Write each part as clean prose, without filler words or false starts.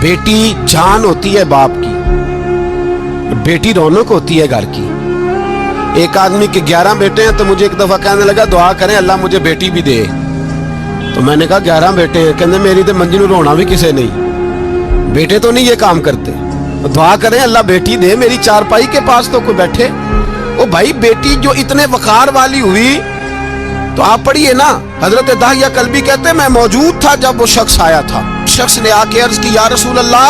बेटी जान होती है बाप की, बेटी रौनक होती है घर की। एक आदमी के 11 बेटे हैं तो मुझे एक दफा कहने लगा दुआ करें अल्लाह मुझे बेटी भी दे। तो मैंने कहा 11 बेटे हैं, कहने मेरी तो मंजी नूं रोना भी किसे नहीं, बेटे तो नहीं ये काम करते, तो दुआ करें अल्लाह बेटी दे, मेरी चारपाई के पास तो कोई बैठे। ओ भाई बेटी जो इतने वकार वाली हुई तो आप पढ़िए ना, हजरत दाहिया कल्बी कहते मैं मौजूद था जब वो शख्स आया था। शख्स ने आके अर्ज की या रसूल अल्लाह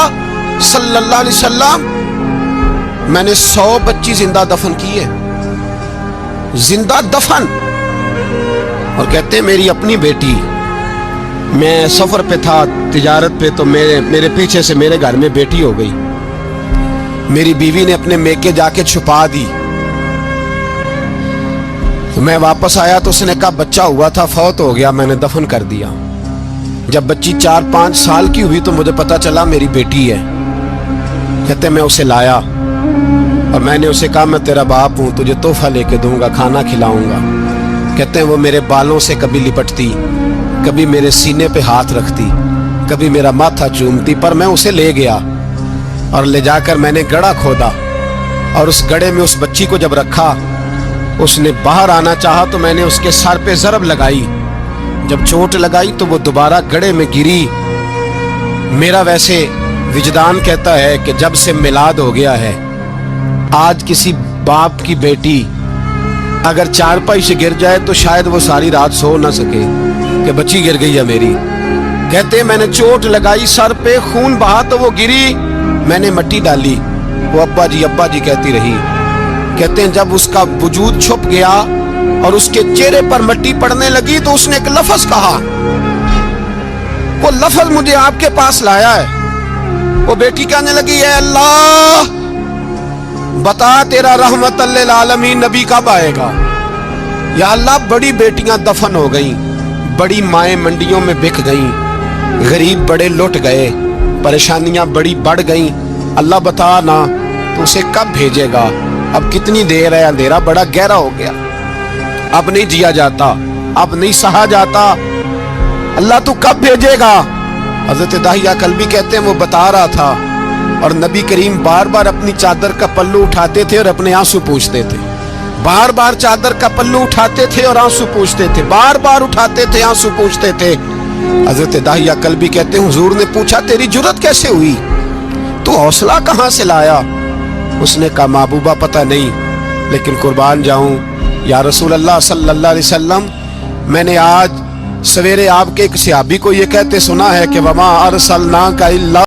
सल्लल्लाहु अलैहि वसल्लम मैंने 100 बच्ची जिंदा दफन की है, जिंदा दफन। और कहते मेरी अपनी बेटी, मैं सफर पे था तिजारत पे, तो मेरे पीछे से मेरे घर में बेटी हो गई, मेरी बीवी ने अपने मेके जाके छुपा दी। तो मैं वापस आया तो उसने कहा बच्चा हुआ था, फौत हो गया, मैंने दफन कर दिया। जब बच्ची 4-5 साल की हुई तो मुझे पता चला मेरी बेटी है। कहते मैं उसे लाया और मैंने उसे कहा मैं तेरा बाप हूं, तुझे तोहफा लेके दूंगा, खाना खिलाऊंगा। कहते हैं वो मेरे बालों से कभी लिपटती, कभी मेरे सीने पे हाथ रखती, कभी मेरा माथा चूमती, पर मैं उसे ले गया और ले जाकर मैंने गड्ढा खोदा और उस गड्ढे में उस बच्ची को जब रखा, उसने बाहर आना चाहा तो मैंने उसके सर पे ज़रब लगाई। जब चोट लगाई तो वो दोबारा गड्ढे में गिरी। मेरा वैसे विजदान कहता है कि जब से मिलाद हो गया है, आज किसी बाप की बेटी अगर चारपाई से गिर जाए तो शायद वो सारी रात सो ना सके कि बच्ची गिर गई है मेरी। कहते मैंने चोट लगाई सर पे, खून बहा तो वो गिरी, मैंने मिट्टी डाली, वो अब्बा जी कहती रही। कहते हैं जब उसका वजूद छुप गया और उसके चेहरे पर मिट्टी पड़ने लगी तो उसने एक लफ्ज कहा, वो लफ्ज मुझे आपके पास लाया है। वो बेटी कहने लगी है अल्लाह बता तेरा रहमतल लिल आलमीन नबी कब आएगा। या अल्लाह बड़ी बेटियां दफन हो गई, बड़ी माएं मंडियों में बिक गईं, गरीब बड़े लुट गए, परेशानियां बड़ी बढ़ गईं, अल्लाह बता ना तो उसे कब भेजेगा। अब कितनी देर है, अंधेरा बड़ा गहरा हो गया, अब नहीं जिया जाता, अब नहीं सहा जाता, अल्लाह तू कब भेजेगा। हजरत दाहिया कल्बी कहते हैं वो बता रहा था और नबी करीम बार बार अपनी चादर का पल्लू उठाते थे और अपने आंसू पूछते थे, बार बार चादर का पल्लू उठाते थे और आंसू पूछते थे, बार बार उठाते थे आंसू पूछते थे। हजरत दाहिया कल्बी कहते हैं हुजूर ने पूछा तेरी जुर्रत कैसे हुई, तू हौसला कहां से लाया। उसने कहा महबूबा पता नहीं, लेकिन कुर्बान जाऊं या रसूल अल्लाह सल्लल्लाहु अलैहि वसल्लम, मैंने आज सवेरे आपके एक सहाबी को ये कहते सुना है कि वमा अरसलनाका इल्ला